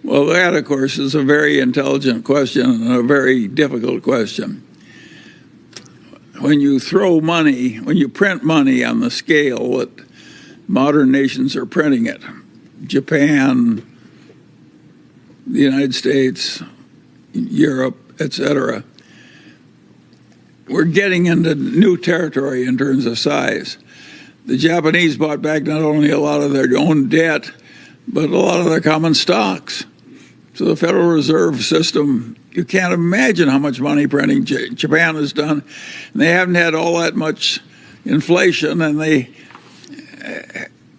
Well, that, of course, is a very intelligent question and a very difficult question. When you throw money, when you print money on the scale that modern nations are printing it, Japan, the United States, Europe, etc., we're getting into new territory in terms of size. The Japanese bought back not only a lot of their own debt, but a lot of their common stocks. So the Federal Reserve System, you can't imagine how much money printing Japan has done. And they haven't had all that much inflation, and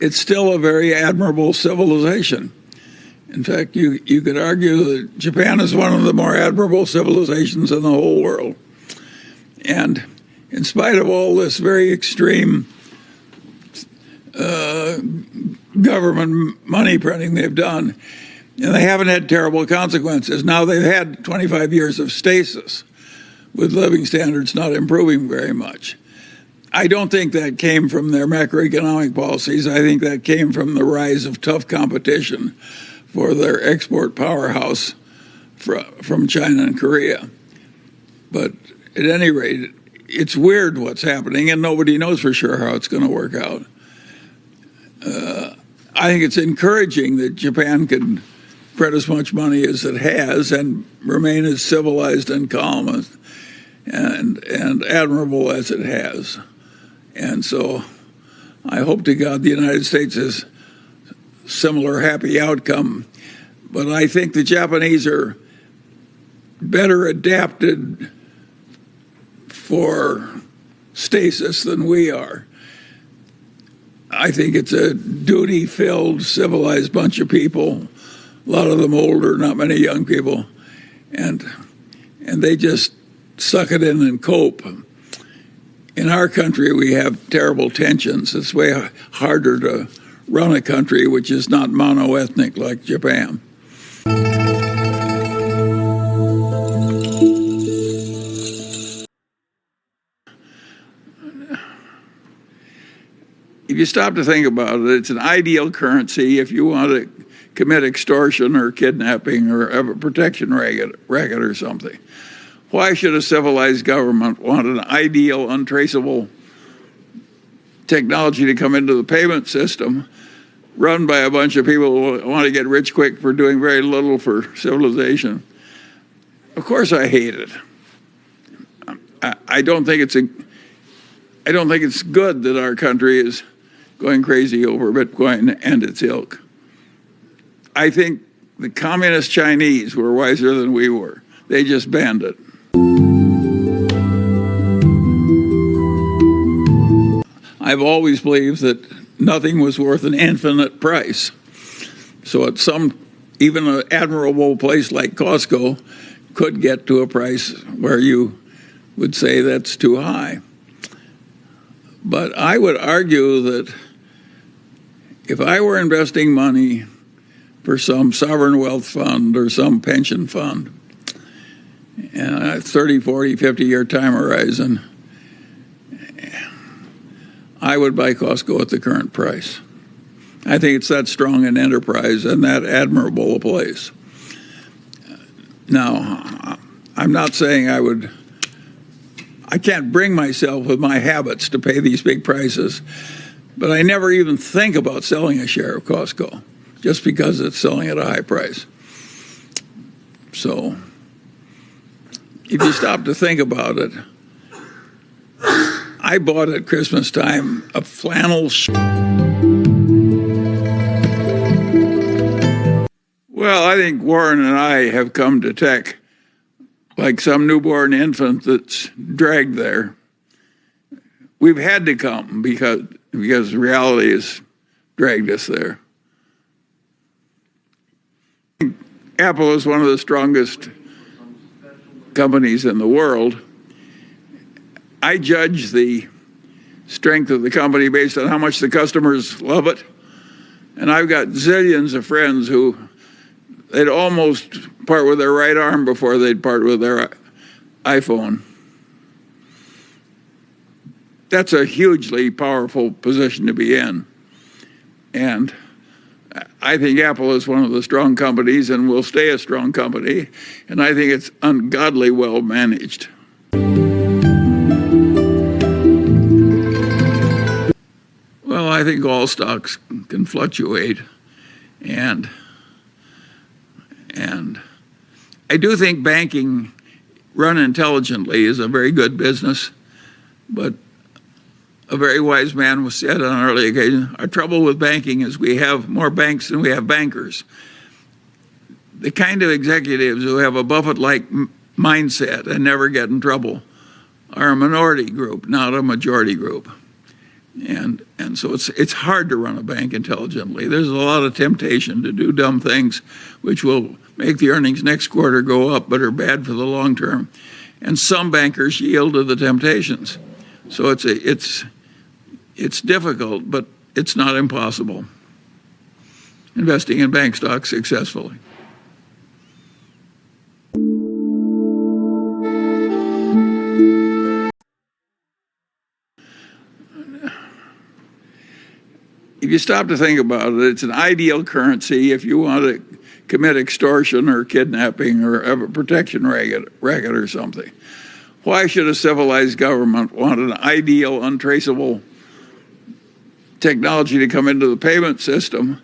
it's still a very admirable civilization. In fact, you could argue that Japan is one of the more admirable civilizations in the whole world. And in spite of all this very extreme government money printing they've done, and they haven't had terrible consequences. Now they've had 25 years of stasis with living standards not improving very much. I don't think that came from their macroeconomic policies. I think that came from the rise of tough competition for their export powerhouse from China and Korea. But at any rate, it's weird what's happening, and nobody knows for sure how it's going to work out. I think it's encouraging that Japan can print as much money as it has and remain as civilized and calm and admirable as it has. And so I hope to God the United States has similar happy outcome. But I think the Japanese are better adapted for stasis than we are. I think it's a duty-filled, civilized bunch of people, a lot of them older, not many young people, and they just suck it in and cope. In our country, we have terrible tensions. It's way harder to run a country which is not mono-ethnic like Japan. If you stop to think about it, it's an ideal currency if you want to commit extortion or kidnapping or have a protection racket or something. Why should a civilized government want an ideal, untraceable technology to come into the payment system run by a bunch of people who want to get rich quick for doing very little for civilization? Of course I hate it. I don't think it's good that our country is going crazy over Bitcoin and its ilk. I think the communist Chinese were wiser than we were. They just banned it. I've always believed that nothing was worth an infinite price. So at even an admirable place like Costco could get to a price where you would say that's too high. But I would argue that if I were investing money for some sovereign wealth fund or some pension fund, and a 30, 40, 50-year time horizon, I would buy Costco at the current price. I think it's that strong an enterprise and that admirable a place. Now, I'm not saying I can't bring myself with my habits to pay these big prices, but I never even think about selling a share of Costco just because it's selling at a high price. So if you stop to think about it, I bought at Christmas time a flannel Well, I think Warren and I have come to tech like some newborn infant that's dragged there. We've had to come because reality has dragged us there. Apple is one of the strongest companies in the world. I judge the strength of the company based on how much the customers love it. And I've got zillions of friends who they'd almost part with their right arm before they'd part with their iPhone. That's a hugely powerful position to be in. And I think Apple is one of the strong companies and will stay a strong company, and I think it's ungodly well managed. Well, I think all stocks can fluctuate, and I do think banking run intelligently is a very good business, but a very wise man was said on an early occasion, our trouble with banking is we have more banks than we have bankers. The kind of executives who have a Buffett-like mindset and never get in trouble are a minority group, not a majority group. And so it's hard to run a bank intelligently. There's a lot of temptation to do dumb things which will make the earnings next quarter go up but are bad for the long term. And some bankers yield to the temptations. So it's difficult, but it's not impossible. Investing in bank stocks successfully. If you stop to think about it, it's an ideal currency if you want to commit extortion or kidnapping or have a protection racket or something. Why should a civilized government want an ideal, untraceable technology to come into the payment system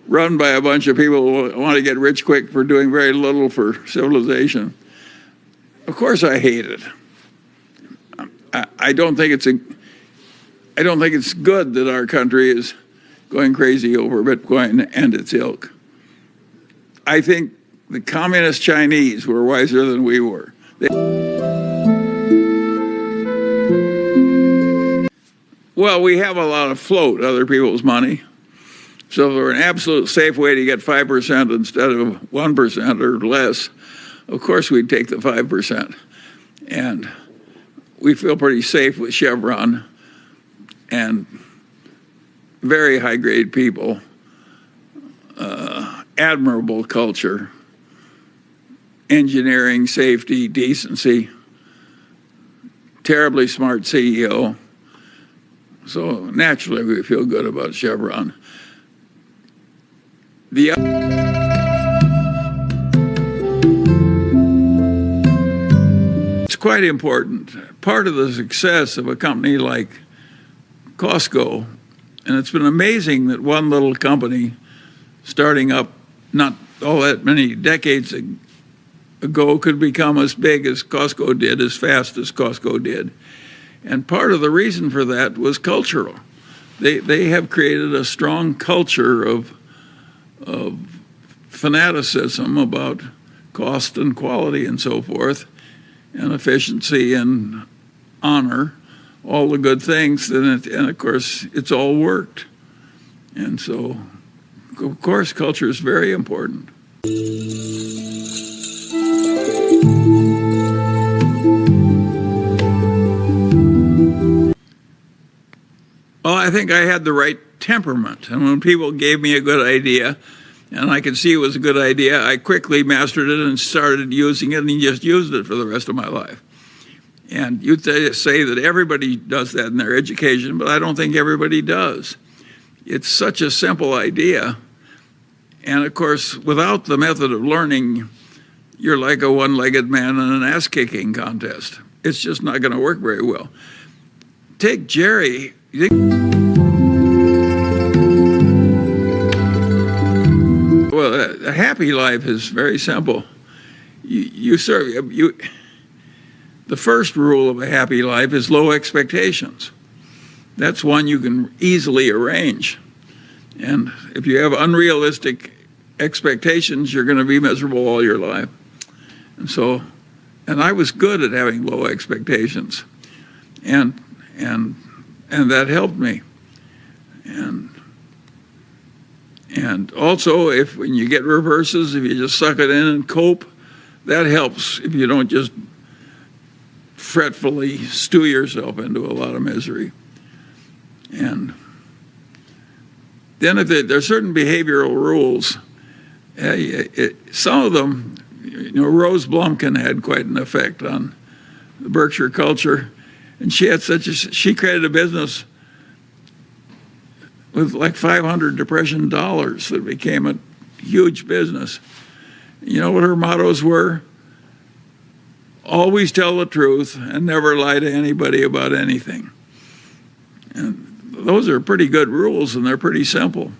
run by a bunch of people who want to get rich quick for doing very little for civilization? Of course I hate it. I don't think it's good that our country is going crazy over Bitcoin and its ilk. I think the communist Chinese were wiser than we were. Well, we have a lot of float, other people's money. So if there were an absolute safe way to get 5% instead of 1% or less, of course we'd take the 5%. And we feel pretty safe with Chevron and very high-grade people, admirable culture, engineering, safety, decency, terribly smart CEO. So naturally we feel good about Chevron. It's quite important. Part of the success of a company like Costco, and it's been amazing that one little company starting up not all that many decades ago could become as big as Costco did, as fast as Costco did. And part of the reason for that was cultural. They have created a strong culture of fanaticism about cost and quality and so forth, and efficiency and honor, all the good things, and of course it's all worked. And so, of course, culture is very important. Well, I think I had the right temperament, and when people gave me a good idea, and I could see it was a good idea, I quickly mastered it and started using it, and just used it for the rest of my life. And you'd say that everybody does that in their education, but I don't think everybody does. It's such a simple idea. And of course, without the method of learning, you're like a one-legged man in an ass-kicking contest. It's just not going to work very well. Take Jerry. Well, a happy life is very simple. The first rule of a happy life is low expectations. That's one you can easily arrange. And if you have unrealistic expectations, you're going to be miserable all your life. And I was good at having low expectations. And that helped me. And also, when you get reverses, if you just suck it in and cope, that helps if you don't just fretfully stew yourself into a lot of misery. And then if there's certain behavioral rules, some of them, Rose Blumkin had quite an effect on the Berkshire culture. And she created a business with like 500 Depression dollars that became a huge business. You know what her mottos were? Always tell the truth and never lie to anybody about anything. And those are pretty good rules, and they're pretty simple.